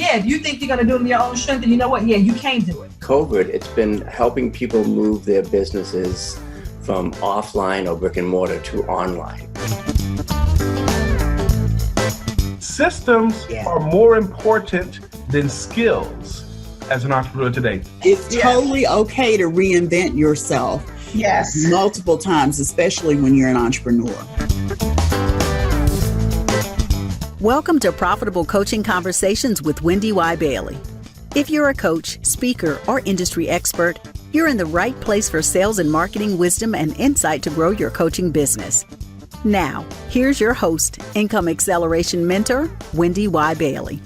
yeah, if you think you're going to do it in your own strength, then you know what? Yeah, you can do it. COVID, it's been helping people move their businesses from offline or brick and mortar to online. Systems are more important than skills as an entrepreneur today. It's totally okay to reinvent yourself multiple times, especially when you're an entrepreneur. Welcome to Profitable Coaching Conversations with Wendy Y. Bailey. If you're a coach, speaker, or industry expert, you're in the right place for sales and marketing wisdom and insight to grow your coaching business. Now, here's your host, Income Acceleration Mentor, Wendy Y. Bailey.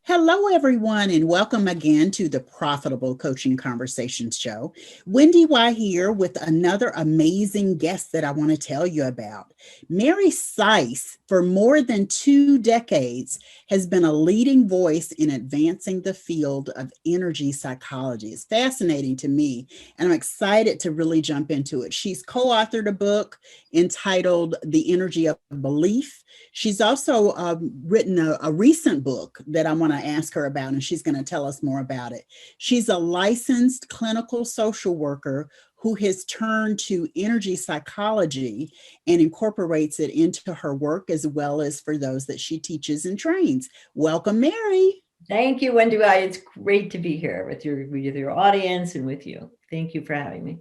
Hello, everyone, and welcome again to the Profitable Coaching Conversations show. Wendy Y here with another amazing guest that I want to tell you about. Mary Sise, for more than 2 decades, has been a leading voice in advancing the field of energy psychology. It's fascinating to me, and I'm excited to really jump into it. She's co-authored a book entitled The Energy of Belief. She's also written a recent book that I want to ask her about, and she's going to tell us more about it. She's a licensed clinical social worker who has turned to energy psychology and incorporates it into her work as well as for those that she teaches and trains. Welcome, Mary. Thank you, Wendy. It's great to be here with your audience and with you. Thank you for having me.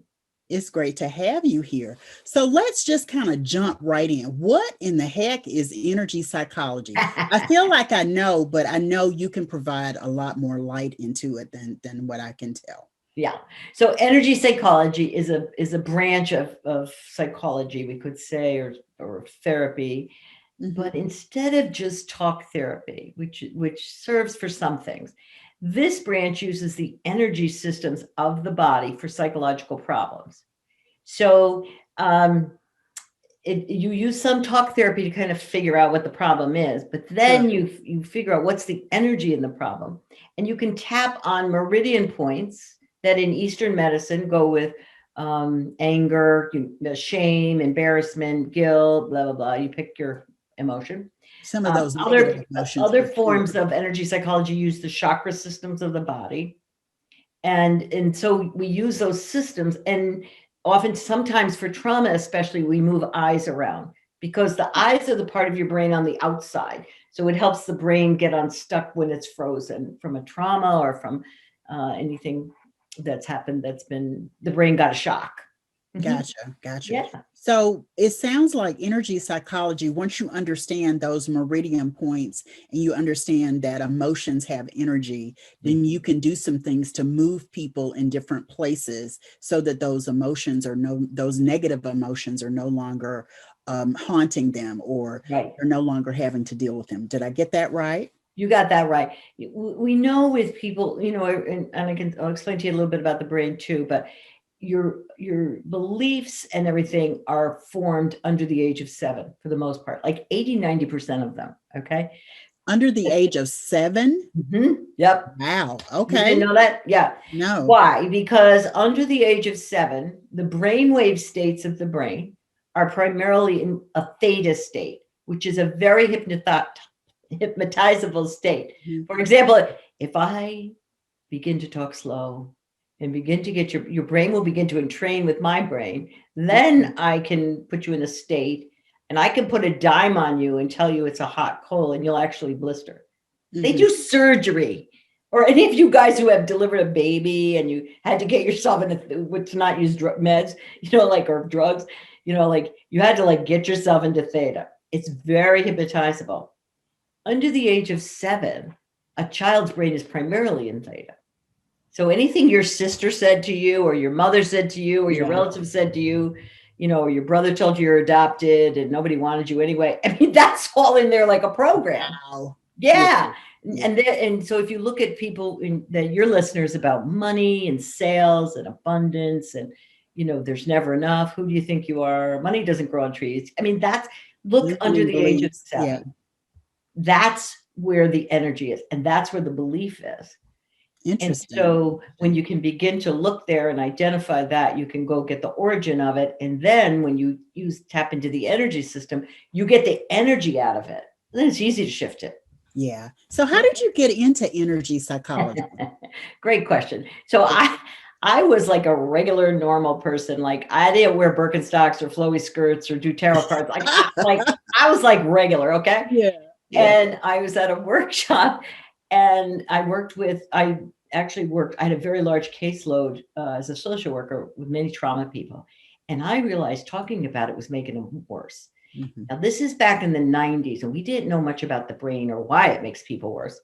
It's great to have you here. So let's just kind of jump right in. What in the heck is energy psychology? I feel like I know, but I know you can provide a lot more light into it than what I can tell. Yeah. So energy psychology is a branch of psychology, we could say, or therapy. Mm-hmm. But instead of just talk therapy, which serves for some things, this branch uses the energy systems of the body for psychological problems. So you use some talk therapy to kind of figure out what the problem is, but then you figure out what's the energy in the problem. And you can tap on meridian points that in Eastern medicine go with anger, shame, embarrassment, guilt, blah, blah, blah. You pick your emotion. Some of those other forms of energy psychology use the chakra systems of the body. And so we use those systems, and sometimes for trauma, especially, we move eyes around because the eyes are the part of your brain on the outside. So it helps the brain get unstuck when it's frozen from a trauma or from anything that's happened the brain got a shock. Gotcha. Yeah. So it sounds like energy psychology, once you understand those meridian points and you understand that emotions have energy, then you can do some things to move people in different places so that those emotions those negative emotions are no longer haunting them, or they're no longer having to deal with them. Did I get that right? You got that right. We know with people, and I'll explain to you a little bit about the brain too, but your beliefs and everything are formed under the age of 7 for the most part, like 80-90% of them. Okay. Under the age of 7? Mm-hmm. Yep. Wow. Okay. You didn't know that? Yeah. No. Why? Because under the age of 7, the brainwave states of the brain are primarily in a theta state, which is a very hypnotizable state. Mm-hmm. For example, if I begin to talk slow and begin to get your brain will begin to entrain with my brain, then I can put you in a state and I can put a dime on you and tell you it's a hot coal and you'll actually blister. Mm-hmm. They do surgery. Or any of you guys who have delivered a baby and you had to get yourself to not use meds, or drugs, you had to get yourself into theta. It's very hypnotizable. Under the age of 7, a child's brain is primarily in theta. So anything your sister said to you, or your mother said to you, or your relative said to you, or your brother told you you're adopted and nobody wanted you anyway. I mean, that's all in there like a program. Wow. Yeah. And so if you look at people that your listeners about money and sales and abundance and, there's never enough. Who do you think you are? Money doesn't grow on trees. I mean, look under the age of 7. Yeah. That's where the energy is. And that's where the belief is. Interesting. And so when you can begin to look there and identify that, you can go get the origin of it. And then when you tap into the energy system, you get the energy out of it. And then it's easy to shift it. Yeah. So how did you get into energy psychology? Great question. So I was like a regular normal person. Like I didn't wear Birkenstocks or flowy skirts or do tarot cards. I was like regular, okay? Yeah. And I was at a workshop and I had a very large caseload as a social worker with many trauma people. And I realized talking about it was making them worse. Mm-hmm. Now, this is back in the 90s, and we didn't know much about the brain or why it makes people worse.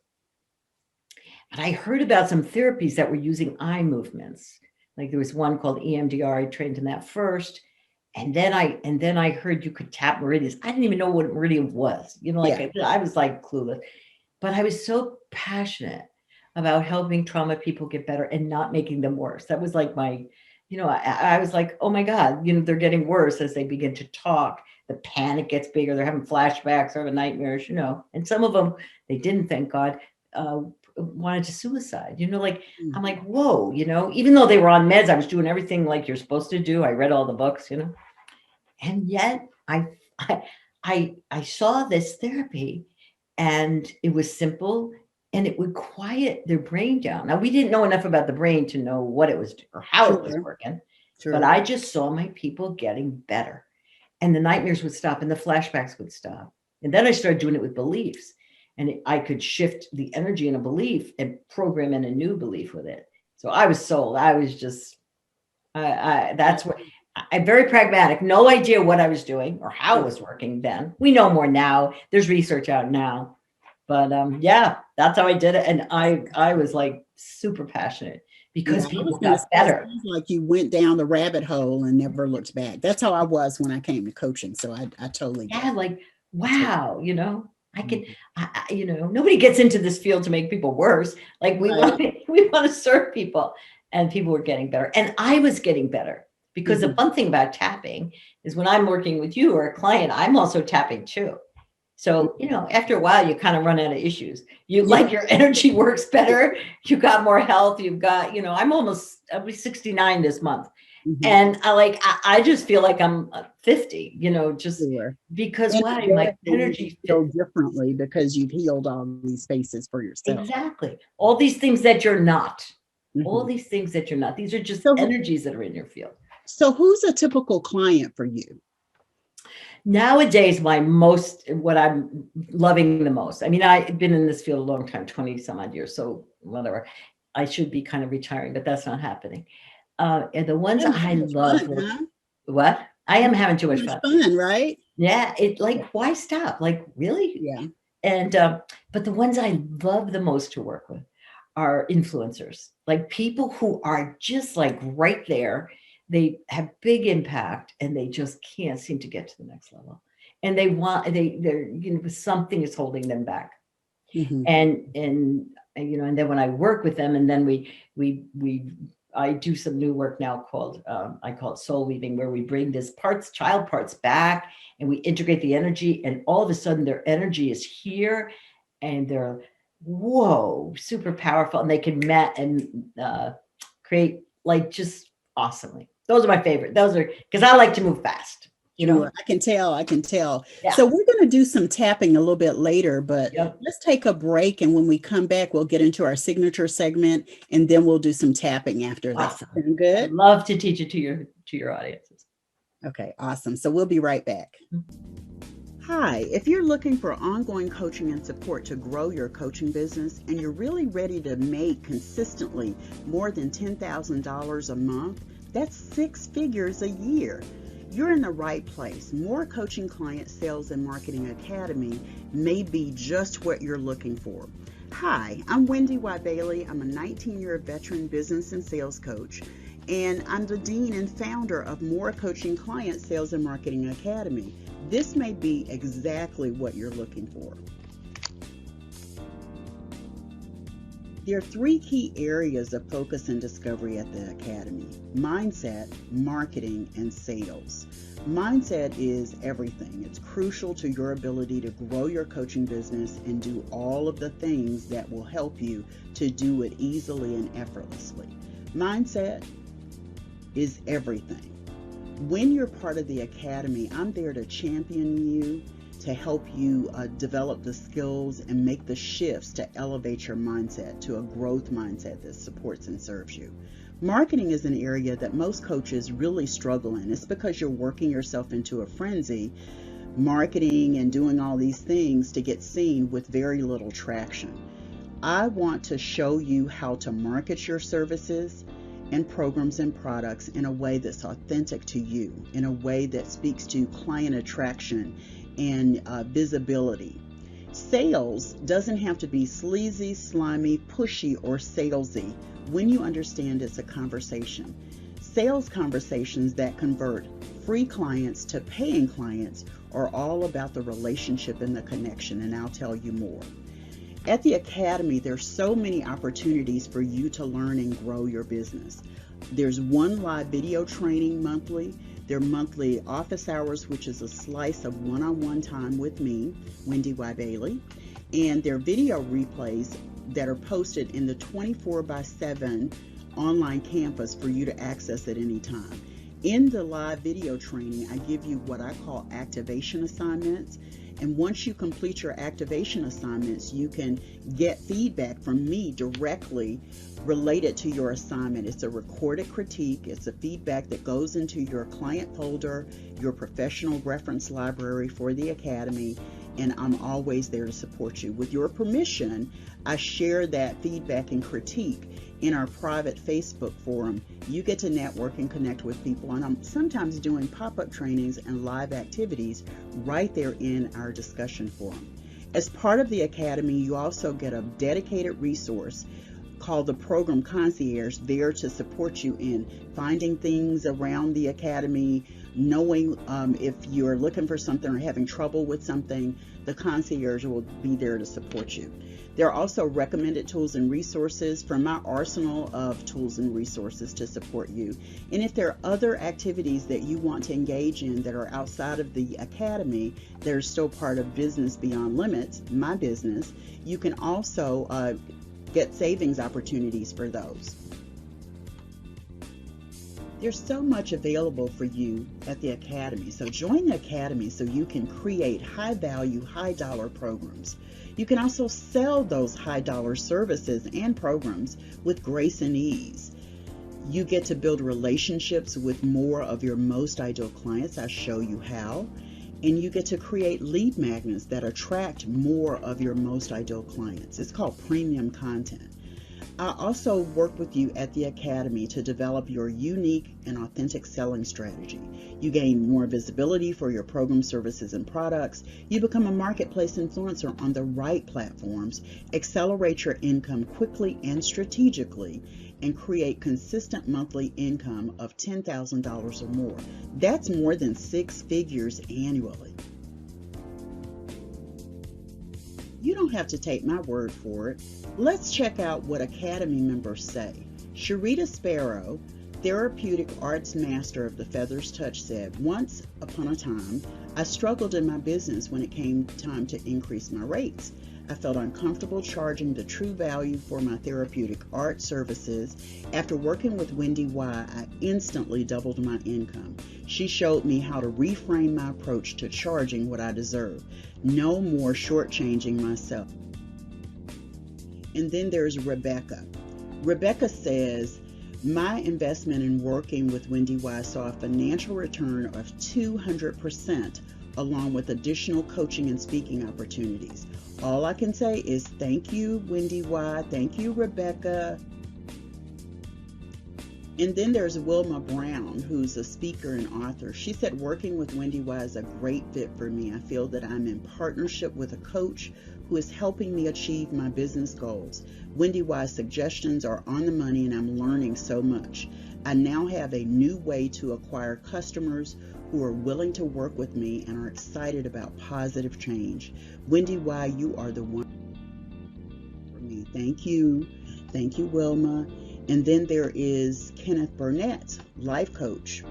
But I heard about some therapies that were using eye movements. Like there was one called EMDR. I trained in that first. And then I heard you could tap meridians. I didn't even know what a meridian was. I was like clueless. But I was so passionate about helping trauma people get better and not making them worse. That was like my, I was like, oh my God, they're getting worse as they begin to talk. The panic gets bigger. They're having flashbacks, they're having nightmares, and some of them, they didn't, thank God, wanted to suicide, I'm like, whoa, even though they were on meds, I was doing everything like you're supposed to do. I read all the books, and yet I saw this therapy and it was simple and it would quiet their brain down. Now we didn't know enough about the brain to know what it was or how it was working, but I just saw my people getting better. And the nightmares would stop and the flashbacks would stop. And then I started doing it with beliefs. And I could shift the energy in a belief and program in a new belief with it. So I was sold. I was just, that's what I'm very pragmatic. No idea what I was doing or how it was working then. We know more now. There's research out now. But yeah, that's how I did it. And I was like super passionate. Because people got better. Like you went down the rabbit hole and never looked back. That's how I was when I came to coaching. So I totally get it. Like, wow, I can, nobody gets into this field to make people worse. Like we want to serve people, and people were getting better. And I was getting better because the fun thing about tapping is when I'm working with you or a client, I'm also tapping too. So, after a while, you kind of run out of issues. Like your energy works better. You got more health. You've got, I'll be 69 this month. Mm-hmm. And I just feel like I'm 50, just because why? My energy feels differently because you've healed all these spaces for yourself. Exactly. All these things that you're not. Mm-hmm. All these things that you're not. These are just energies that are in your field. So who's a typical client for you? Nowadays, what I'm loving the most. I mean, I've been in this field a long time, 20 some odd years. So whatever, I should be kind of retiring, but that's not happening. And the ones I love, what? I am having too much fun, right? Yeah. Why stop? Like, really? Yeah. And, but the ones I love the most to work with are influencers, like people who are just like right there. They have big impact and they just can't seem to get to the next level. And they're something is holding them back. Mm-hmm. And then when I work with them, and then I do some new work now called, I call it soul weaving, where we bring child parts back and we integrate the energy, and all of a sudden their energy is here and they're, whoa, super powerful. And they can create just awesomely. Those are my favorite. Those are because I like to move fast. I can tell. Yeah. So we're going to do some tapping a little bit later, but let's take a break. And when we come back, we'll get into our signature segment, and then we'll do some tapping after that. Awesome. Sound good? I'd love to teach it to your audiences. Okay, awesome. So we'll be right back. Hi, if you're looking for ongoing coaching and support to grow your coaching business, and you're really ready to make consistently more than $10,000 a month, that's 6 figures a year. You're in the right place. More Coaching Client Sales and Marketing Academy may be just what you're looking for. Hi, I'm Wendy Y. Bailey. I'm a 19-year veteran business and sales coach, and I'm the dean and founder of More Coaching Client Sales and Marketing Academy. This may be exactly what you're looking for. There are 3 key areas of focus and discovery at the Academy: mindset, marketing, and sales. Mindset is everything. It's crucial to your ability to grow your coaching business and do all of the things that will help you to do it easily and effortlessly. Mindset is everything. When you're part of the Academy, I'm there to champion you, to help you develop the skills and make the shifts to elevate your mindset to a growth mindset that supports and serves you. Marketing is an area that most coaches really struggle in. It's because you're working yourself into a frenzy, marketing and doing all these things to get seen with very little traction. I want to show you how to market your services and programs and products in a way that's authentic to you, in a way that speaks to client attraction and visibility. Sales doesn't have to be sleazy, slimy, pushy, or salesy when you understand it's a conversation. Sales conversations that convert free clients to paying clients are all about the relationship and the connection, and I'll tell you more. At the Academy, there's so many opportunities for you to learn and grow your business. There's one live video training monthly. There are monthly office hours, which is a slice of one-on-one time with me, Wendy Y. Bailey. And there are video replays that are posted in the 24/7 online campus for you to access at any time. In the live video training, I give you what I call activation assignments. And once you complete your activation assignments, you can get feedback from me directly related to your assignment. It's a recorded critique. It's a feedback that goes into your client folder, your professional reference library for the Academy, and I'm always there to support you. With your permission, I share that feedback and critique in our private Facebook forum. You get to network and connect with people, and I'm sometimes doing pop-up trainings and live activities right there in our discussion forum. As part of the Academy, you also get a dedicated resource called the Program Concierge, there to support you in finding things around the Academy, knowing if you're looking for something or having trouble with something. The concierge will be there to support you. There are also recommended tools and resources from my arsenal of tools and resources to support you. And if there are other activities that you want to engage in that are outside of the Academy, that are still part of Business Beyond Limits, my business, you can also get savings opportunities for those. There's so much available for you at the Academy. So join the Academy so you can create high value, high dollar programs. You can also sell those high dollar services and programs with grace and ease. You get to build relationships with more of your most ideal clients. I'll show you how. And you get to create lead magnets that attract more of your most ideal clients. It's called premium content. I also work with you at the Academy to develop your unique and authentic selling strategy. You gain more visibility for your program, services, and products. You become a marketplace influencer on the right platforms, accelerate your income quickly and strategically, and create consistent monthly income of $10,000 or more. That's more than 6 figures annually. You don't have to take my word for it. Let's check out what Academy members say. Sharita Sparrow, therapeutic arts master of the Feathers Touch, said, "Once upon a time, I struggled in my business when it came time to increase my rates. I felt uncomfortable charging the true value for my therapeutic art services. After working with Wendy Y, I instantly doubled my income. She showed me how to reframe my approach to charging what I deserve. No more shortchanging myself." And then there's Rebecca. Rebecca says, "My investment in working with Wendy Y saw a financial return of 200% along with additional coaching and speaking opportunities. All I can say is thank you, Wendy Y. Thank you, Rebecca." And then there's Wilma Brown, who's a speaker and author. She said, "Working with Wendy Y is a great fit for me. I feel that I'm in partnership with a coach who is helping me achieve my business goals. Wendy Y's suggestions are on the money and I'm learning so much. I now have a new way to acquire customers who are willing to work with me and are excited about positive change. Wendy Y, you are the one for me." Thank you. Thank you, Wilma. And then there is Kenneth Burnett, life coach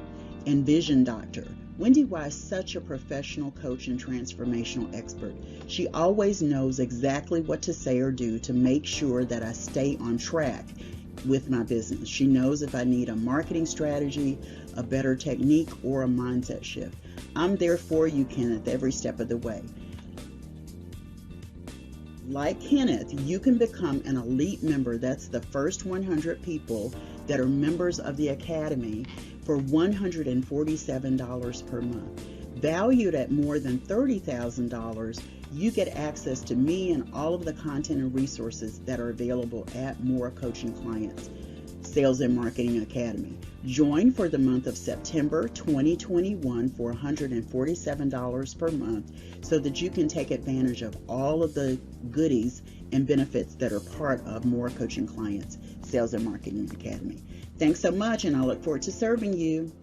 and vision doctor. Wendy Y is such a professional coach and transformational expert. She always knows exactly what to say or do to make sure that I stay on track with my business. She knows if I need a marketing strategy, a better technique, or a mindset shift. I'm there for you, Kenneth, every step of the way. Like Kenneth, you can become an elite member. That's the first 100 people that are members of the Academy for $147 per month. Valued at more than $30,000, you get access to me and all of the content and resources that are available at More Coaching Clients Sales and Marketing Academy. Join for the month of September 2021 for $147 per month so that you can take advantage of all of the goodies and benefits that are part of More Coaching Clients Sales and Marketing Academy. Thanks so much, and I look forward to serving you.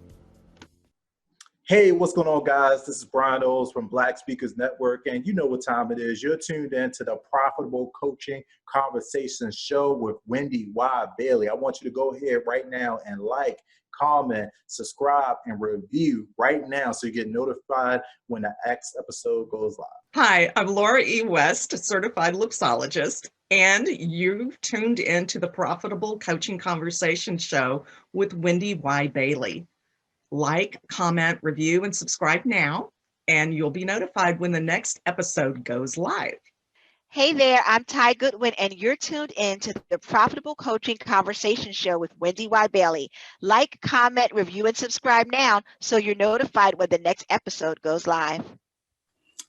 Hey, what's going on, guys? This is Brian Oles from Black Speakers Network, and you know what time it is. You're tuned in to the Profitable Coaching Conversations Show with Wendy Y. Bailey. I want you to go ahead right now and like, comment, subscribe, and review right now so you get notified when the next episode goes live. Hi, I'm Laura E. West, a certified lipsologist, and you've tuned into the Profitable Coaching Conversations Show with Wendy Y. Bailey. Like, comment, review, and subscribe now, and you'll be notified when the next episode goes live. Hey there, I'm Ty Goodwin, and you're tuned in to the Profitable Coaching Conversation Show with Wendy Y. Bailey. Like, comment, review, and subscribe now so you're notified when the next episode goes live.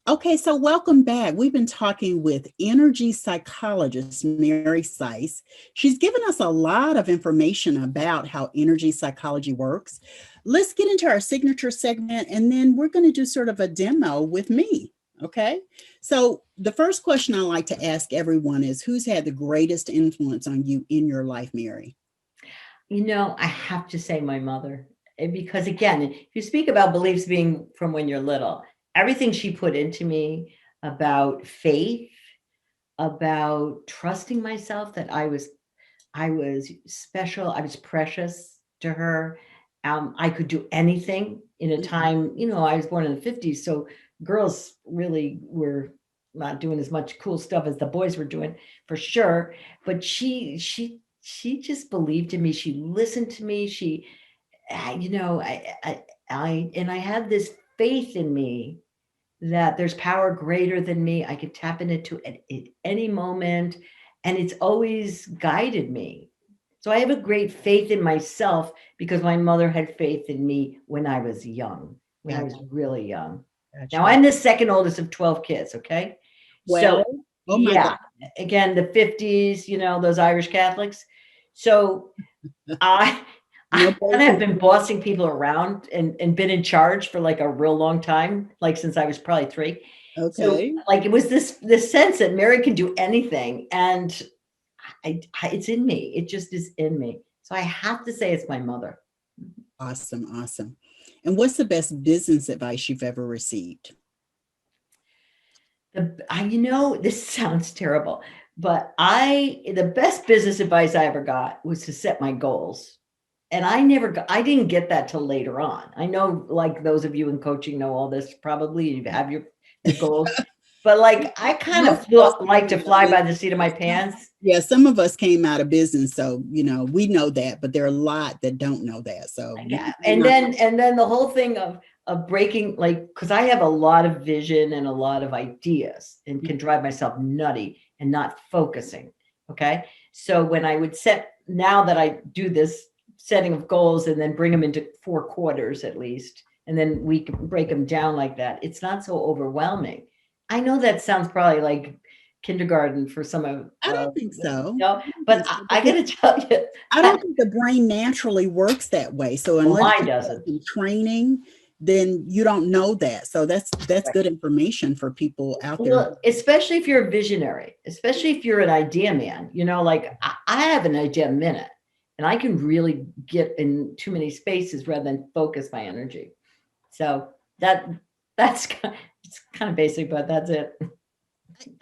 Okay, so welcome back. We've been talking with energy psychologist Mary Sise. She's given us a lot of information about how energy psychology works. Let's get into our signature segment, and then we're going to do sort of a demo with me. Okay, so the first question I like to ask everyone is, who's had the greatest influence on you in your life, Mary? You know, I have to say my mother, because again, if you speak about beliefs being from when you're little, everything she put into me about faith, about trusting myself, that I was special, I was precious to her. I could do anything in a time, you know, I was born in the 50s, so girls really were not doing as much cool stuff as the boys were doing, for sure. But she just believed in me. She listened to me. I had this faith in me that there's power greater than me. I could tap into it at any moment, and it's always guided me. So I have a great faith in myself because my mother had faith in me when I was young, when I was really young. Gotcha. Now I'm the second oldest of 12 kids. Okay. Well, so God. Again, the 50s, you know, those Irish Catholics. So I have been bossing people around and been in charge for like a real long time, like since I was probably 3. Okay. So like it was this sense that Mary can do anything, and it's in me. It just is in me. So I have to say it's my mother. Awesome. Awesome. And what's the best business advice you've ever received? This sounds terrible, but the best business advice I ever got was to set my goals. And I didn't get that till later on. I know, like those of you in coaching know all this, probably you have your goals, but like I kind of like to fly by the seat of my pants. Yeah, some of us came out of business, so you know we know that, but there are a lot that don't know that. So yeah, and then the whole thing of breaking, like, because I have a lot of vision and a lot of ideas and can drive myself nutty and not focusing. Okay, so when I would now that I do this setting of goals and then bring them into 4 quarters at least, and then we can break them down like that, it's not so overwhelming. I know that sounds probably like kindergarten for some of I don't think so. But I gotta tell you, I don't think the brain naturally works that way. So unless you have some training, then you don't know that. So that's good information for people out there. Well, especially if you're a visionary, especially if you're an idea man, you know, like I have an idea a minute, and I can really get in too many spaces rather than focus my energy. So it's kind of basic, but that's it.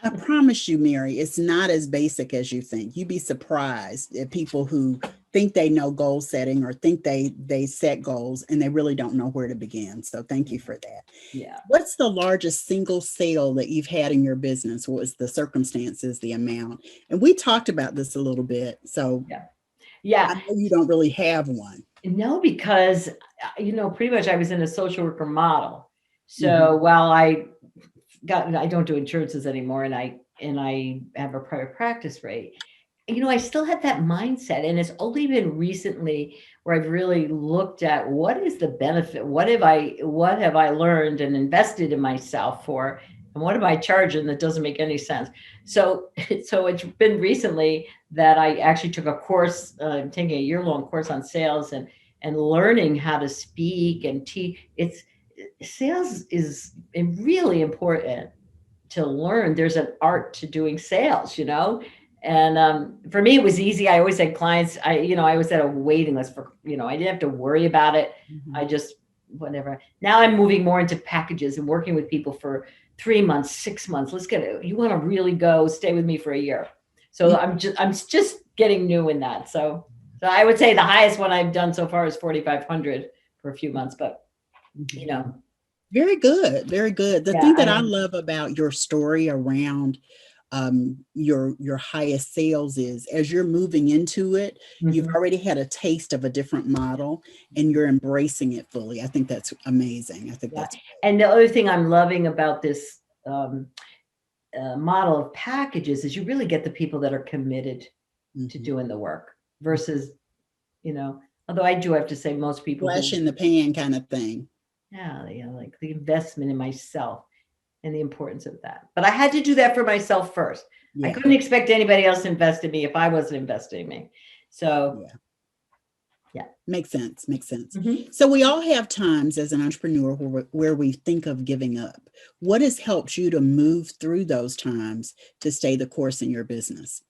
I promise you, Mary, it's not as basic as you think. You'd be surprised at people who think they know goal setting or think they set goals and they really don't know where to begin. So thank you for that. Yeah. What's the largest single sale that you've had in your business? What was the circumstances, the amount? And we talked about this a little bit. So yeah, I know you don't really have one. No, because, pretty much I was in a social worker model. So while I don't do insurances anymore, and I I have a private practice rate, I still had that mindset. And it's only been recently where I've really looked at what is the benefit? What have I learned and invested in myself for? And what am I charging that doesn't make any sense? So it's been recently that I actually took a course, taking a year-long course on sales and learning how to speak and teach. Sales is really important to learn. There's an art to doing sales, and for me, it was easy. I always had clients, I was at a waiting list for, I didn't have to worry about it. I just, whatever. Now I'm moving more into packages and working with people for 3 months, 6 months. Let's get it. You want to really go stay with me for a year. So I'm just getting new in that. So I would say the highest one I've done so far is 4,500 for a few months, but Very good. Very good. The thing that I love about your story around your highest sales is as you're moving into it, you've already had a taste of a different model and you're embracing it fully. I think that's amazing. I think that's. And the other thing I'm loving about this model of packages is you really get the people that are committed to doing the work versus, although I do have to say most people flash in the pan kind of thing. Yeah, like the investment in myself and the importance of that. But I had to do that for myself first. I couldn't expect anybody else to invest in me if I wasn't investing in me. So yeah. Makes sense. So we all have times as an entrepreneur where we think of giving up. What has helped you to move through those times to stay the course in your business?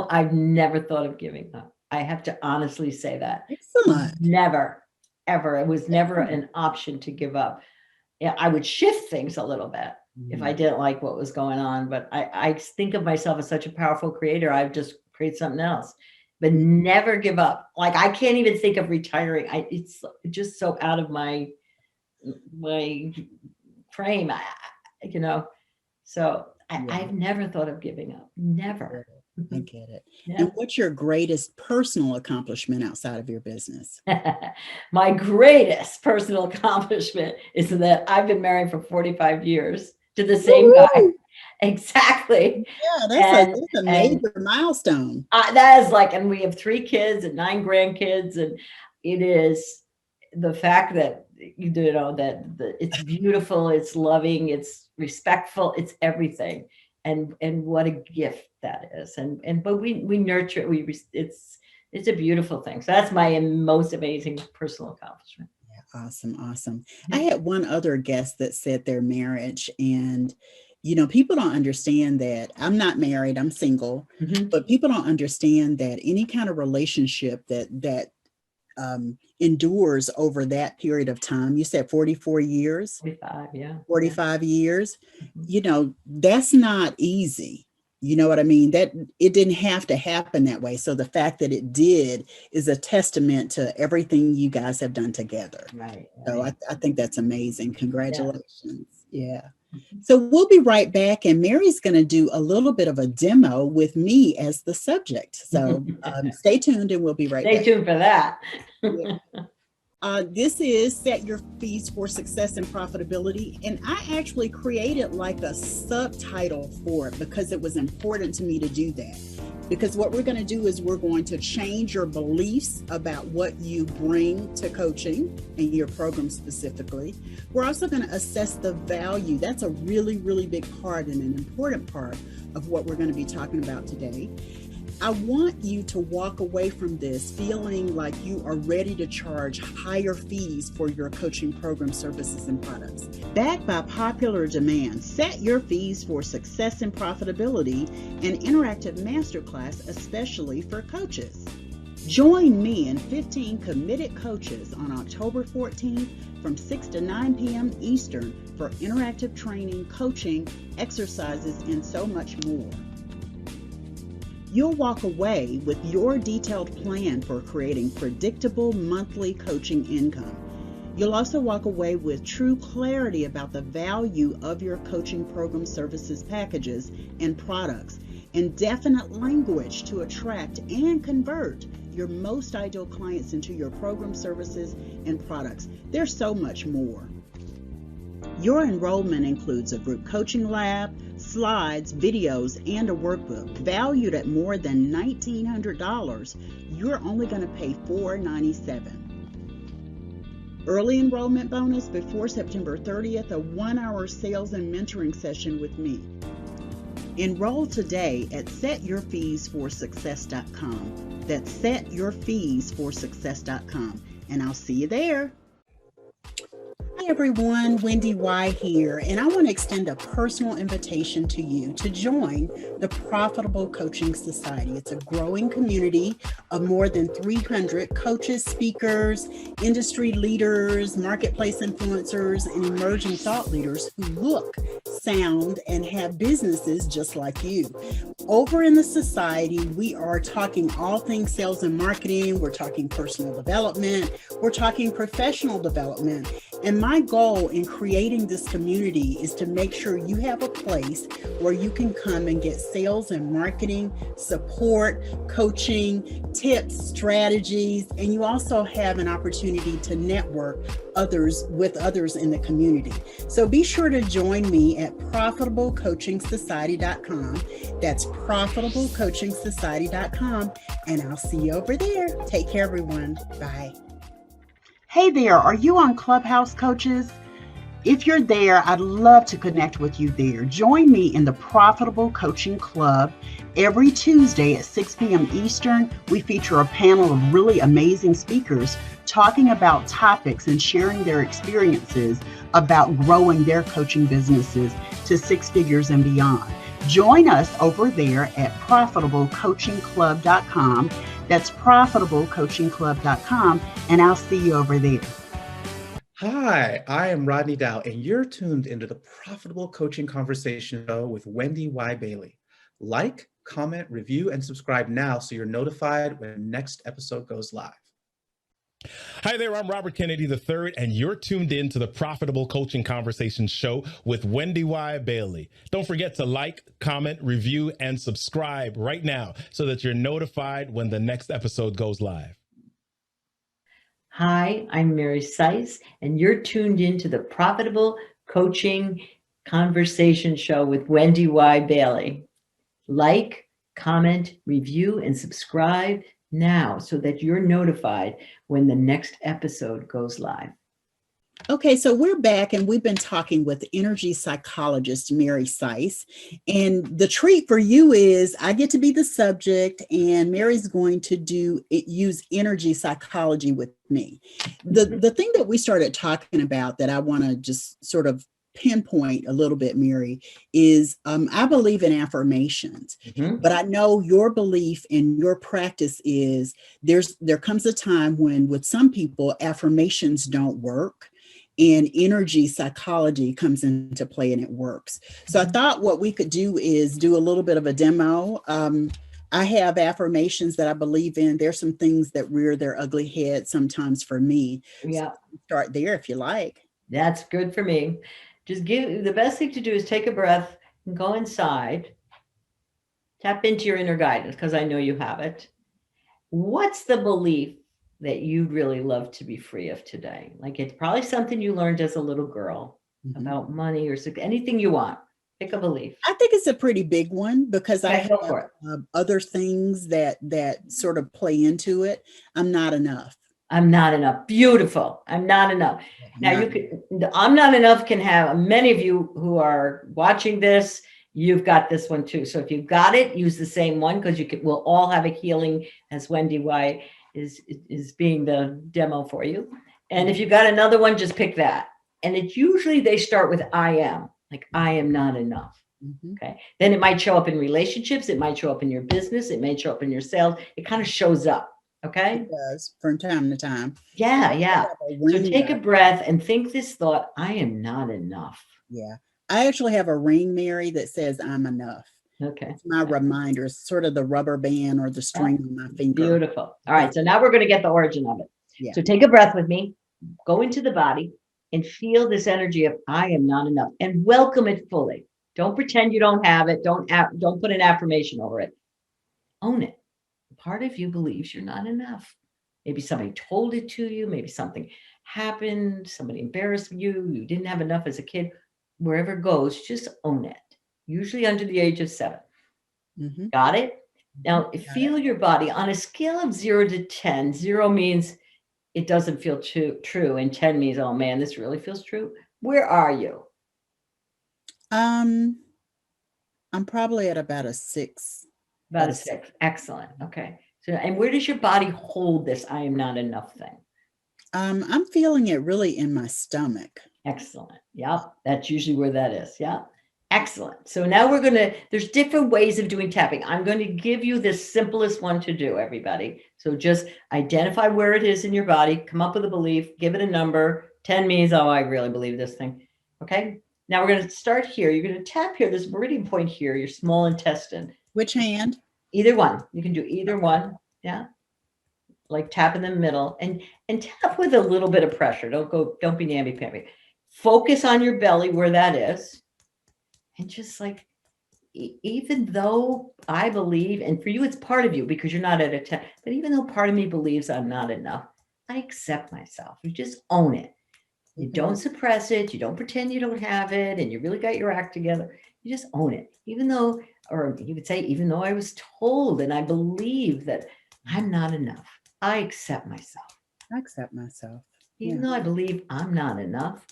I've never thought of giving up. I have to honestly say that. Excellent. Never, ever. It was never an option to give up. Yeah, I would shift things a little bit if I didn't like what was going on. But I think of myself as such a powerful creator. I would just create something else, but never give up. Like I can't even think of retiring. It's just so out of my frame, So I've never thought of giving up. Never. I get it. Yeah. And what's your greatest personal accomplishment outside of your business? My greatest personal accomplishment is that I've been married for 45 years to the same guy. Exactly. Yeah, that's a major milestone. That is and we have 3 kids and 9 grandkids. And it is the fact that, that it's beautiful, it's loving, it's respectful, it's everything. And what a gift that is. But we nurture it. It's a beautiful thing. So that's my most amazing personal accomplishment. Yeah, awesome. I had one other guest that said their marriage, and people don't understand that. I'm not married, I'm single, but people don't understand that any kind of relationship that endures over that period of time. You said 44 years? 45, yeah. 45 years. That's not easy. You know what I mean? That it didn't have to happen that way. So the fact that it did is a testament to everything you guys have done together. Right. So I think that's amazing. Congratulations. Yeah. So we'll be right back, and Mary's going to do a little bit of a demo with me as the subject. So stay tuned, and we'll be right back. Stay tuned for that. This is Set Your Fees for Success and Profitability, and I actually created like a subtitle for it because it was important to me to do that. Because what we're going to do is we're going to change your beliefs about what you bring to coaching and your program specifically. We're also going to assess the value. That's a really, really big part and an important part of what we're going to be talking about today. I want you to walk away from this feeling like you are ready to charge higher fees for your coaching program services and products. Backed by popular demand, Set Your Fees for Success and Profitability, an interactive masterclass especially for coaches. Join me and 15 committed coaches on October 14th from 6 to 9 p.m. Eastern for interactive training, coaching, exercises, and so much more. You'll walk away with your detailed plan for creating predictable monthly coaching income. You'll also walk away with true clarity about the value of your coaching program services packages and products, and definite language to attract and convert your most ideal clients into your program services and products. There's so much more. Your enrollment includes a group coaching lab, slides, videos, and a workbook valued at more than $1,900, you're only going to pay $497. Early enrollment bonus before September 30th, a 1-hour sales and mentoring session with me. Enroll today at setyourfeesforsuccess.com. That's setyourfeesforsuccess.com. And I'll see you there. Hi everyone, Wendy Y here, and I want to extend a personal invitation to you to join the Profitable Coaching Society. It's a growing community of more than 300 coaches, speakers, industry leaders, marketplace influencers, and emerging thought leaders who look, sound, and have businesses just like you. Over in the society, we are talking all things sales and marketing. We're talking personal development. We're talking professional development. And my goal in creating this community is to make sure you have a place where you can come and get sales and marketing support, coaching, tips, strategies, and you also have an opportunity to network with others in the community. So be sure to join me at profitablecoachingsociety.com. That's profitablecoachingsociety.com, and I'll see you over there. Take care, everyone. Bye. Hey there, are you on Clubhouse, coaches? If you're there, I'd love to connect with you there. Join me in the Profitable Coaching Club. Every Tuesday at 6 p.m. Eastern, we feature a panel of really amazing speakers talking about topics and sharing their experiences about growing their coaching businesses to 6 figures and beyond. Join us over there at profitablecoachingclub.com. That's profitablecoachingclub.com, and I'll see you over there. Hi, I am Rodney Dow, and you're tuned into the Profitable Coaching Conversation Show with Wendy Y. Bailey. Like, comment, review, and subscribe now so you're notified when the next episode goes live. Hi there, I'm Robert Kennedy III, and you're tuned in to the Profitable Coaching Conversation Show with Wendy Y. Bailey. Don't forget to like, comment, review, and subscribe right now so that you're notified when the next episode goes live. Hi, I'm Mary Sise, and you're tuned into the Profitable Coaching Conversation Show with Wendy Y. Bailey. Like, comment, review, and subscribe now so that you're notified when the next episode goes live. Okay, so we're back and we've been talking with energy psychologist Mary Sise. And the treat for you is I get to be the subject and Mary's going to use energy psychology with me. The thing that we started talking about that I want to just sort of pinpoint a little bit, Mary, is I believe in affirmations, but I know your belief and your practice is there comes a time when with some people affirmations don't work and energy psychology comes into play and it works. So I thought what we could do is do a little bit of a demo. I have affirmations that I believe in. There's some things that rear their ugly head sometimes for me. Yeah. So start there if you like. That's good for me. The best thing to do is take a breath and go inside, tap into your inner guidance, because I know you have it. What's the belief that you'd really love to be free of today? Like it's probably something you learned as a little girl about money or anything you want. Pick a belief. I think it's a pretty big one because I go for have other things that sort of play into it. I'm not enough. I'm not enough. Beautiful. I'm not enough. Now I'm not enough can have many of you who are watching this. You've got this one too. So if you've got it, use the same one because we'll all have a healing as Wendy Y is being the demo for you. And if you've got another one, just pick that. And it's usually they start with I am, like I am not enough. Okay. Then it might show up in relationships. It might show up in your business. It may show up in your sales. It kind of shows up. Okay. It does from time to time. Yeah. So take a breath and think this thought, I am not enough. Yeah. I actually have a ring, Mary, that says I'm enough. Okay. It's my reminder, it's sort of the rubber band or the string on my finger. Beautiful. All right. So now we're going to get the origin of it. Yeah. So take a breath with me, go into the body and feel this energy of I am not enough and welcome it fully. Don't pretend you don't have it. Don't put an affirmation over it. Own it. Part of you believes you're not enough. Maybe somebody told it to you. Maybe something happened. Somebody embarrassed you. You didn't have enough as a kid. Wherever it goes, just own it. usually under the age of 7. Mm-hmm. Got it? Now, feel your body on a scale of 0 to 10. 0 means it doesn't feel true, and 10 means, oh man, this really feels true. Where are you? I'm probably at about a 6. About a 6. Excellent. Okay. So, and where does your body hold this I am not enough thing? I'm feeling it really in my stomach. Excellent. Yep. That's usually where that is. Yeah. Excellent. So now there's different ways of doing tapping. I'm going to give you the simplest one to do, everybody. So just identify where it is in your body, come up with a belief, give it a number. 10 means, oh, I really believe this thing. Okay. Now we're going to start here. You're going to tap here, this meridian point here, your small intestine. Which hand? Either one. You can do either one. Yeah. Like tap in the middle and tap with a little bit of pressure. Don't be namby-pamby. Focus on your belly where that is. And just like, even though I believe, and for you, it's part of you because you're not at a 10, but even though part of me believes I'm not enough, I accept myself. You just own it. You don't suppress it. You don't pretend you don't have it and you really got your act together. You just own it. Even though, or you could say, even though I was told and I believe that I'm not enough, I accept myself. I accept myself. Even though I believe I'm not enough,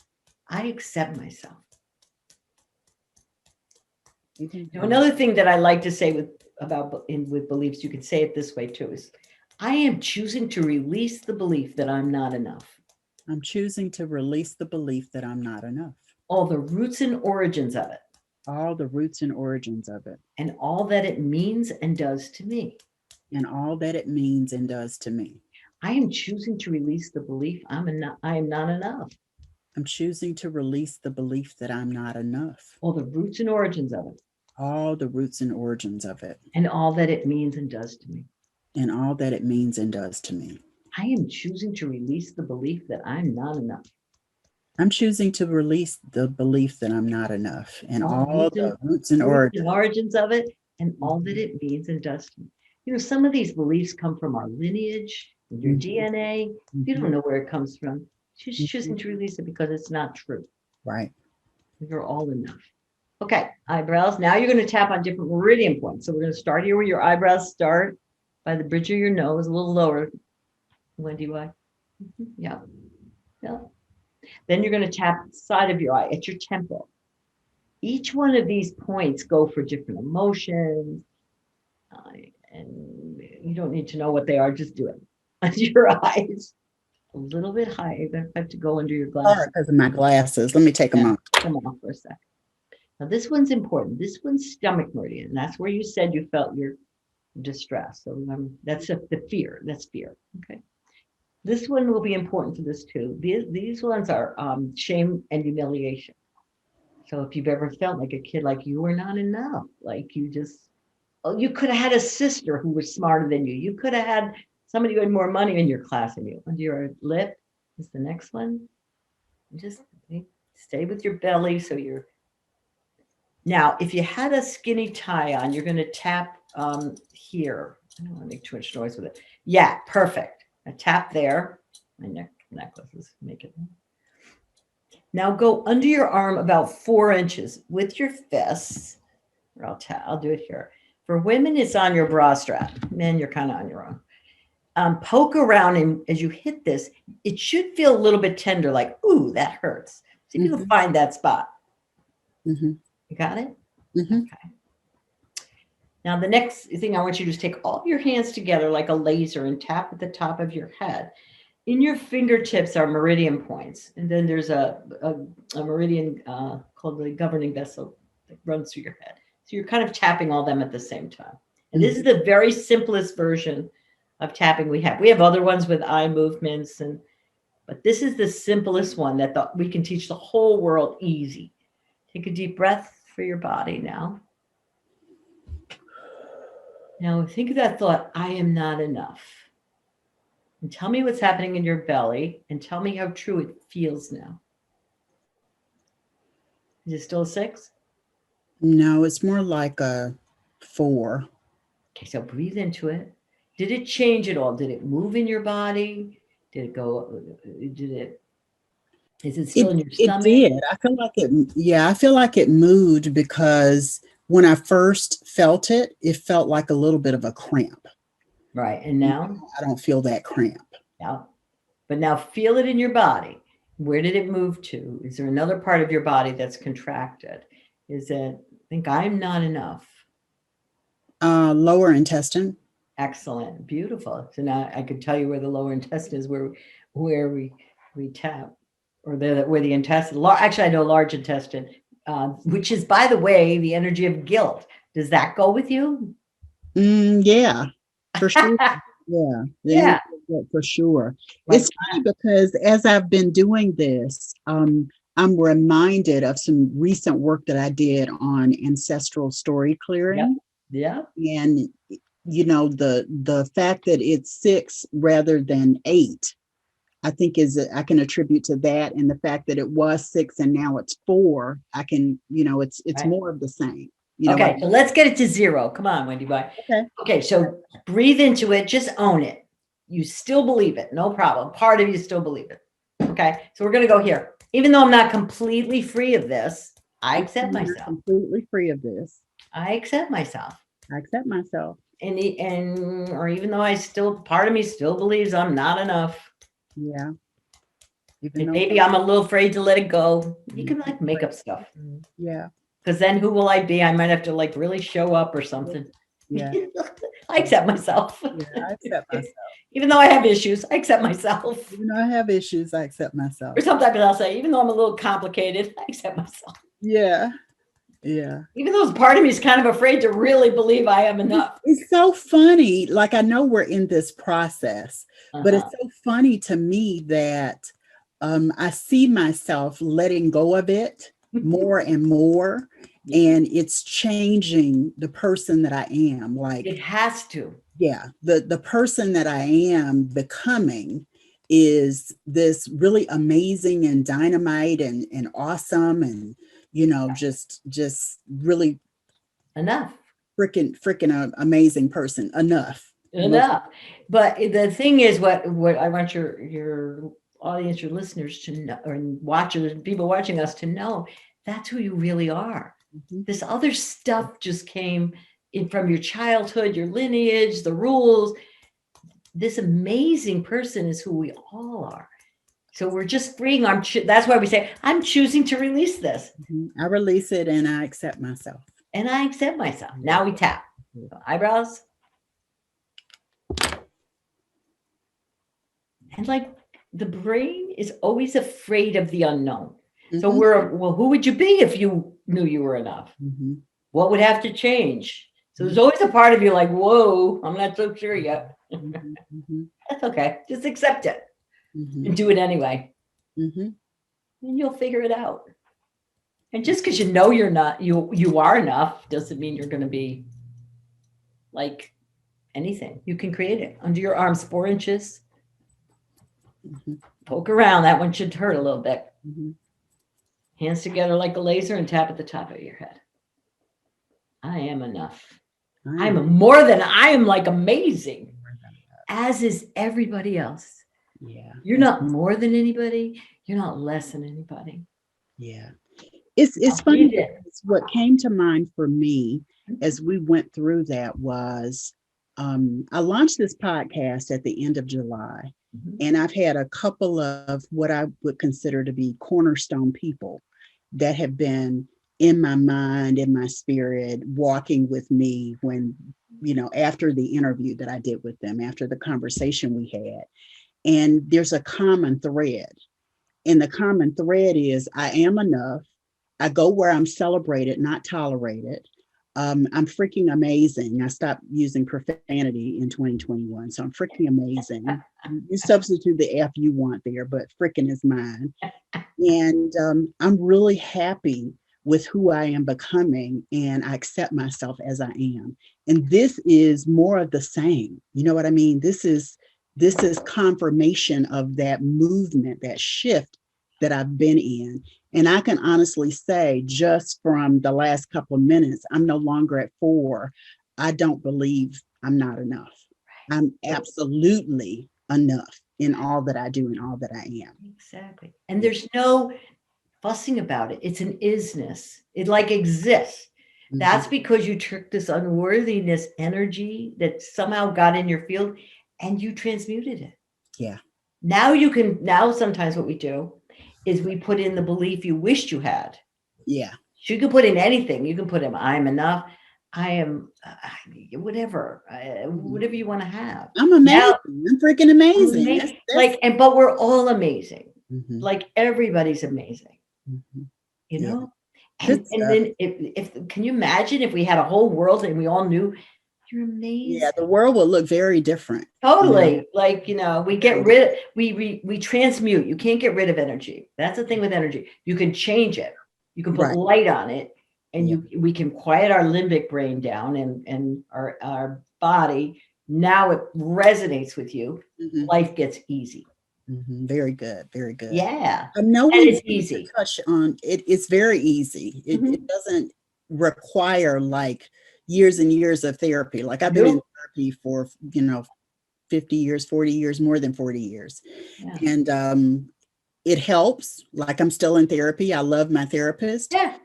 I accept myself. Now, another thing that I like to say with beliefs, you can say it this way too, is I am choosing to release the belief that I'm not enough. I'm choosing to release the belief that I'm not enough. All the roots and origins of it. All the roots and origins of it. And all that it means and does to me. And all that it means and does to me. I am choosing to release the belief I am not enough. I'm choosing to release the belief that I'm not enough. All the roots and origins of it. All the roots and origins of it. And all that it means and does to me. And all that it means and does to me. I am choosing to release the belief that I'm not enough. I'm choosing to release the belief that I'm not enough. And all the roots and origins of it. And all that it means and does to me. You know, some of these beliefs come from our lineage, your DNA. You don't know where it comes from. Just choosing to release it because it's not true. Right. You're all enough. Okay, eyebrows. Now you're going to tap on different meridian points. So we're going to start here where your eyebrows start by the bridge of your nose, a little lower. Wendy, why? Yeah. Yeah. Then you're going to tap the side of your eye at your temple. Each one of these points go for different emotions. And you don't need to know what they are. Just do it. Under your eyes. A little bit higher. You're going to have to go under your glasses. Because of my glasses. Let me take them off. Come off for a second. Now, this one's important. This one's stomach meridian. That's where you said you felt your distress. So remember, that's the fear. That's fear. Okay. This one will be important for this too. These ones are shame and humiliation. So if you've ever felt like a kid, like you were not enough, like you you could have had a sister who was smarter than you. You could have had somebody who had more money in your class than you. Under your lip is the next one. Just stay with your belly. So now, if you had a skinny tie on, you're going to tap here. I don't want to make too much noise with it. Yeah, perfect. A tap there. My necklaces make it. Now go under your arm about 4 inches with your fists. Or I'll do it here. For women, it's on your bra strap. Men, you're kind of on your own. Poke around, and as you hit this, it should feel a little bit tender, like, ooh, that hurts. See if you can find that spot. You got it? Okay. Now, the next thing I want you to do is take all your hands together like a laser and tap at the top of your head. In your fingertips are meridian points. And then there's a meridian called the governing vessel that runs through your head. So you're kind of tapping all them at the same time. And this is the very simplest version of tapping we have. We have other ones with eye movements, but this is the simplest one that we can teach the whole world easy. Take a deep breath for your body now. Now think of that thought, I am not enough. And tell me what's happening in your belly and tell me how true it feels now. Is it still a 6? No, it's more like a 4. Okay, so breathe into it. Did it change at all? Did it move in your body? Did it go? Is it still in your It stomach? did. I feel like I feel like it moved because when I first felt it, it felt like a little bit of a cramp. Right. And now? I don't feel that cramp. Yeah. But now feel it in your body. Where did it move to? Is there another part of your body that's contracted? Is it, think I'm not enough? Lower intestine. Excellent. Beautiful. So now I could tell you where the lower intestine is, where we tap, or where the intestine, actually I know large intestine, which is, by the way, the energy of guilt. Does that go with you? Yeah, for sure. Yeah, for sure. Like It's funny because as I've been doing this, I'm reminded of some recent work that I did on ancestral story clearing. Yeah. And you know, the fact that it's 6 rather than 8, I think I can attribute to that, and the fact that it was 6 and now it's 4, I can, it's Right. more of the same. Okay, so let's get it to 0. Come on, Wendy. Bye. Okay, so breathe into it. Just own it. You still believe it. No problem. Part of you still believe it. Okay, so we're going to go here. Even though I'm not completely free of this, I accept myself. Completely free of this. I accept myself. I accept myself. Or even though part of me still believes I'm not enough. Yeah. And maybe I'm a little afraid to let it go. You can like make up stuff. Yeah. Because then who will I be? I might have to like really show up or something. Yeah. I accept myself. Yeah, I accept myself. Even though I have issues, I accept myself. Even though I have issues, I accept myself. Or sometimes I'll say, even though I'm a little complicated, I accept myself. Yeah. Yeah. Even though part of me is kind of afraid to really believe I am enough. It's so funny. Like, I know we're in this process, but it's so funny to me that I see myself letting go of it more and more. And it's changing the person that I am. Like, it has to. Yeah. The person that I am becoming is this really amazing and dynamite and awesome and, just really enough. Freaking amazing person. Enough. But the thing is, what I want your audience, your listeners to know, or watchers, people watching us to know, that's who you really are. Mm-hmm. This other stuff just came in from your childhood, your lineage, the rules. This amazing person is who we all are. So we're just freeing. That's why we say, I'm choosing to release this. Mm-hmm. I release it and I accept myself. And I accept myself. Now we tap. Eyebrows. And like the brain is always afraid of the unknown. Mm-hmm. So who would you be if you knew you were enough? Mm-hmm. What would have to change? So there's always a part of you like, whoa, I'm not so sure yet. Mm-hmm. That's okay. Just accept it and do it anyway. Mm-hmm. And you'll figure it out. And just because you know you're not, you are enough doesn't mean you're going to be like anything. You can create it. Under your arms, 4 inches. Mm-hmm. Poke around. That one should hurt a little bit. Mm-hmm. Hands together like a laser and tap at the top of your head. I am enough. I am like amazing, as is everybody else. Yeah. You're not more than anybody. You're not less than anybody. Yeah. It's funny. What came to mind for me as we went through that was I launched this podcast at the end of July, and I've had a couple of what I would consider to be cornerstone people that have been in my mind, in my spirit, walking with me when, after the interview that I did with them, after the conversation we had. And there's a common thread. And the common thread is I am enough. I go where I'm celebrated, not tolerated. I'm freaking amazing. I stopped using profanity in 2021. So I'm freaking amazing. You substitute the F you want there, but freaking is mine. And I'm really happy with who I am becoming, and I accept myself as I am. And this is more of the same. You know what I mean? This is confirmation of that movement, that shift that I've been in. And I can honestly say, just from the last couple of minutes, I'm no longer at 4. I don't believe I'm not enough. I'm absolutely enough. in all that I do and all that I am. Exactly. And there's no fussing about it. It's an isness. It like exists. That's because you took this unworthiness energy that somehow got in your field and you transmuted it. Yeah. Now sometimes what we do is we put in the belief you wished you had. Yeah. You can put in anything. You can put in, I'm enough. I am, whatever you want to have. I'm amazing. I'm freaking amazing. But we're all amazing. Like everybody's amazing, you know? And then if can you imagine if we had a whole world and we all knew you're amazing? Yeah, the world will look very different. Totally. We get rid, we transmute. You can't get rid of energy. That's the thing with energy. You can change it. You can put light on it, and we can quiet our limbic brain down and our body. Now it resonates with you. Life gets easy. Very good. Very good. Yeah. I know it's easy. Touch on it. It's very easy. It doesn't require like years and years of therapy. Like I've been in therapy for, 50 years, 40 years, more than 40 years. Yeah. And it helps. Like I'm still in therapy. I love my therapist. Yeah.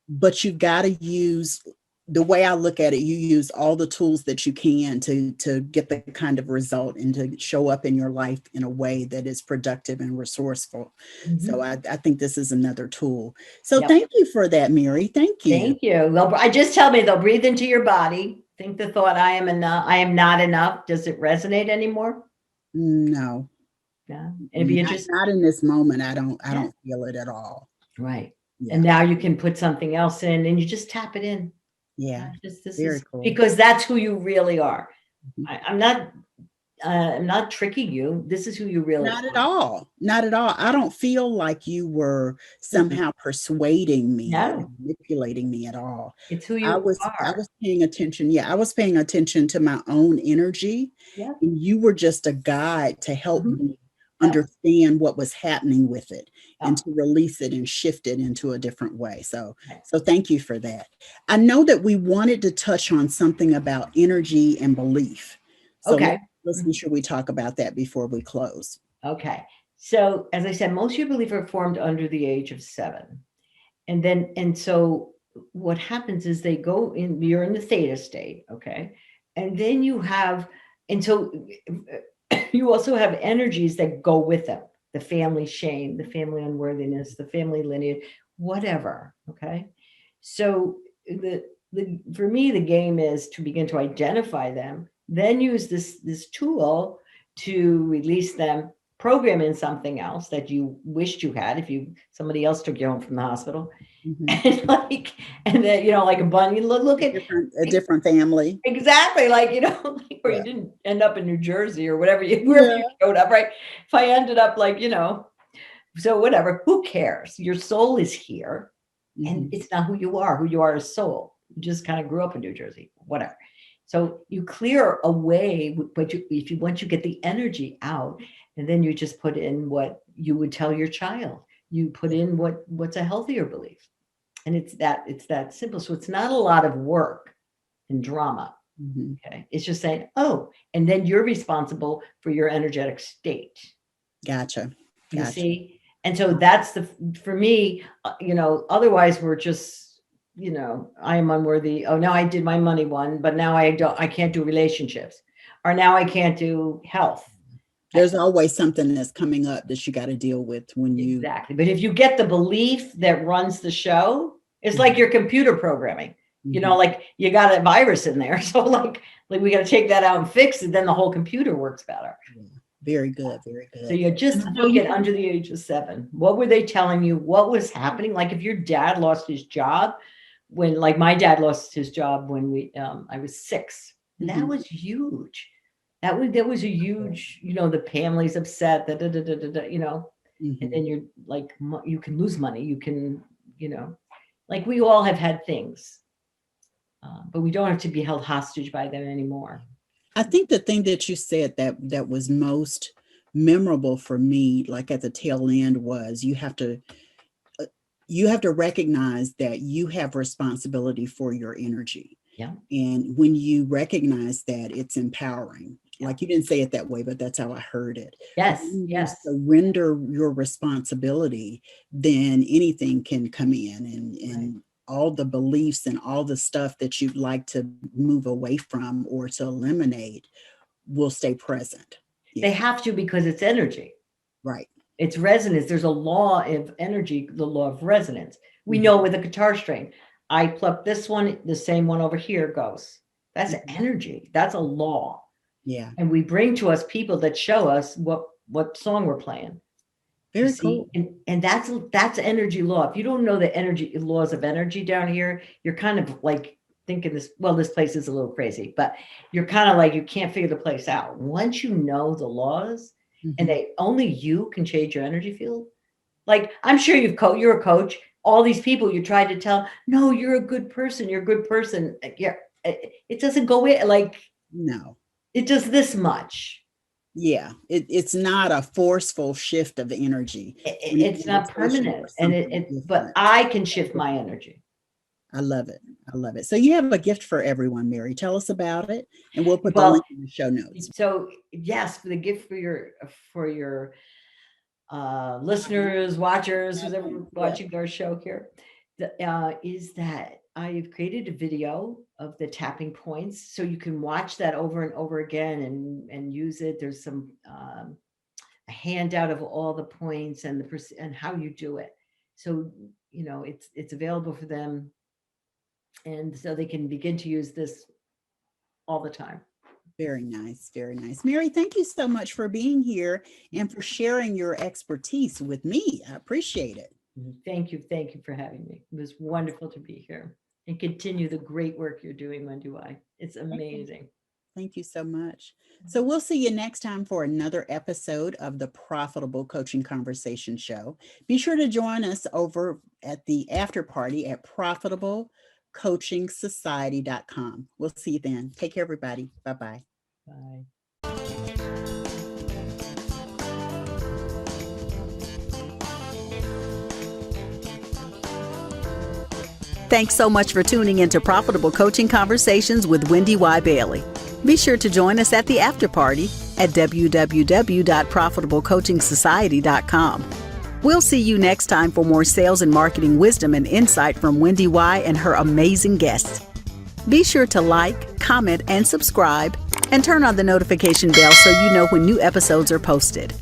But you've got to use, the way I look at it, you use all the tools that you can to get the kind of result and to show up in your life in a way that is productive and resourceful. So I think this is another tool. So thank you for that, Mary. Thank you. Thank you. I just tell me, they'll breathe into your body. Think the thought, I am enough. I am not enough. Does it resonate anymore? No. Yeah. It'd be interesting. Not in this moment. I don't feel it at all. Right. Yeah. And now you can put something else in and you just tap it in. Yeah. Very cool. Because that's who you really are. I'm not tricking you. This is who you really are. Not at all. Not at all. I don't feel like you were somehow persuading me, manipulating me at all. It's who you are. I was paying attention. Yeah, I was paying attention to my own energy. Yeah. And you were just a guide to help me understand what was happening with it and to release it and shift it into a different way. So thank you for that. I know that we wanted to touch on something about energy and belief. So let's be sure we talk about that before we close. Okay. So as I said, most of your beliefs are formed under the age of 7. And so what happens is they go in, you're in the theta state. Okay. And then you have, and so you also have energies that go with them, the family shame, the family unworthiness, the family lineage, whatever. Okay. So for me, the game is to begin to identify them, then use this tool to release them, program in something else that you wished you had. If somebody else took you home from the hospital, and then like a bunny, look at a different family. Exactly, or you didn't end up in New Jersey or wherever wherever you showed up, right? If I ended up so whatever, who cares? Your soul is here, and it's not who you are. Who you are is soul. You just kind of grew up in New Jersey, whatever. So you clear away, but once you get the energy out, and then you just put in what you would tell your child. You put in what's a healthier belief, and it's that simple. So it's not a lot of work and drama. Okay, it's just saying, and then you're responsible for your energetic state. Gotcha. You see, and so that's for me. Otherwise we're just. I am unworthy. Oh, now I did my money one, but now I can't do relationships, or now I can't do health. There's always something that's coming up that you got to deal with when you. Exactly. But if you get the belief that runs the show, it's like your computer programming, like you got a virus in there. So like we got to take that out and fix it. Then the whole computer works better. Yeah. Very good. Very good. So you just look at under the age of 7. What were they telling you? What was happening? Like if your dad lost his job, when like my dad lost his job when I was 6, that was huge. That was a huge, the family's upset, and then you're like, you can lose money. You can, like we all have had things, but we don't have to be held hostage by them anymore. I think the thing that you said that was most memorable for me, like at the tail end, was you have to recognize that you have responsibility for your energy. Yeah. And when you recognize that, it's empowering. Like you didn't say it that way, but that's how I heard it. Yes, When you yes. surrender your responsibility, then anything can come in, and all the beliefs and all the stuff that you'd like to move away from or to eliminate will stay present. They have to, because it's energy. Right. It's resonance. There's a law of energy, the law of resonance. We know with a guitar string, I pluck this one, the same one over here goes. That's energy. That's a law. Yeah. And we bring to us people that show us what song we're playing. Very cool. And that's energy law. If you don't know the energy laws of energy down here, you're kind of like thinking this place is a little crazy, but you're kind of like, you can't figure the place out. Once you know the laws, and only you can change your energy field. Like, I'm sure you're a coach. All these people you tried to tell, no, you're a good person. You're a good person. Yeah, it doesn't go in like, no, it does this much. Yeah, it's not a forceful shift of energy. It's not permanent, but I can shift my energy. I love it. I love it. So you have a gift for everyone, Mary. Tell us about it, and we'll put the link in the show notes. So yes, the gift for your listeners, watchers, who's ever watching our show here, is that I've created a video of the tapping points, so you can watch that over and over again and use it. There's some a handout of all the points and and how you do it. So it's available for them. And so they can begin to use this all the time. Very nice. Very nice. Mary, thank you so much for being here and for sharing your expertise with me. I appreciate it. Thank you. Thank you for having me. It was wonderful to be here and continue the great work you're doing, Wendy Y. It's amazing. Thank you so much. So we'll see you next time for another episode of the Profitable Coaching Conversation Show. Be sure to join us over at the after party at profitablecoachingsociety.com. We'll see you then. Take care, everybody. Bye-bye. Bye. Thanks so much for tuning into Profitable Coaching Conversations with Wendy Y. Bailey. Be sure to join us at the after party at www.profitablecoachingsociety.com. We'll see you next time for more sales and marketing wisdom and insight from Wendy Y. and her amazing guests. Be sure to like, comment, and subscribe, and turn on the notification bell so you know when new episodes are posted.